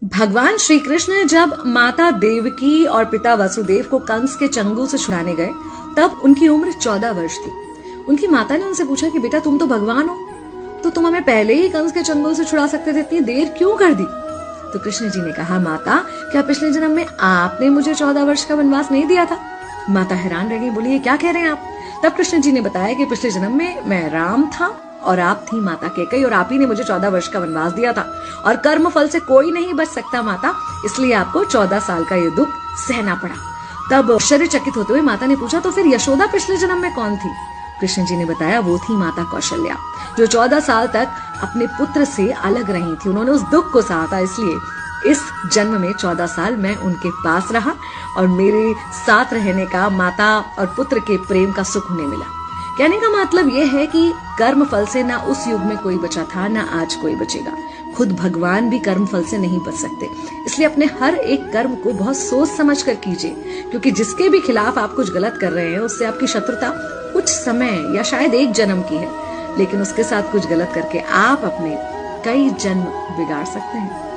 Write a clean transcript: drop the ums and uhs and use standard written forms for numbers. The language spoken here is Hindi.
भगवान श्री कृष्ण जब माता देवकी और पिता वसुदेव को कंस के चंगुल से छुड़ाने गए तब उनकी उम्र 14 वर्ष थी। उनकी माता ने उनसे पूछा कि बेटा तुम तो भगवान हो, तो तुम हमें पहले ही कंस के चंगुल से छुड़ा सकते थे, इतनी देर क्यों कर दी? तो कृष्ण जी ने कहा, माता क्या पिछले जन्म में आपने मुझे 14 वर्ष का वनवास नहीं दिया था? माता हैरान रह गई, बोली ये क्या कह रहे हैं आप? तब कृष्ण जी ने बताया कि पिछले जन्म में मैं राम था और आप थी माता कैकेयी और आप ही ने मुझे 14 वर्ष का वनवास दिया था और कर्म फल से कोई नहीं बच सकता माता, इसलिए आपको 14 साल का ये दुख सहना पड़ा। तब आश्चर्यचकित होते हुए माता ने पूछा, तो फिर यशोदा पिछले जन्म में कौन थी? कृष्ण जी ने बताया, वो थी माता कौशल्या, जो 14 साल तक अपने पुत्र से अलग रही थी। उन्होंने उस दुख को सहा था, इसलिए इस जन्म में 14 साल मैं उनके पास रहा और मेरे साथ रहने का, माता और पुत्र के प्रेम का सुख उन्हें मिला। कहने का मतलब यह है कि कर्म फल से ना उस युग में कोई बचा था, ना आज कोई बचेगा। खुद भगवान भी कर्म फल से नहीं बच सकते, इसलिए अपने हर एक कर्म को बहुत सोच समझ कर कीजिए, क्योंकि जिसके भी खिलाफ आप कुछ गलत कर रहे हैं उससे आपकी शत्रुता कुछ समय या शायद एक जन्म की है, लेकिन उसके साथ कुछ गलत करके आप अपने कई जन्म बिगाड़ सकते हैं।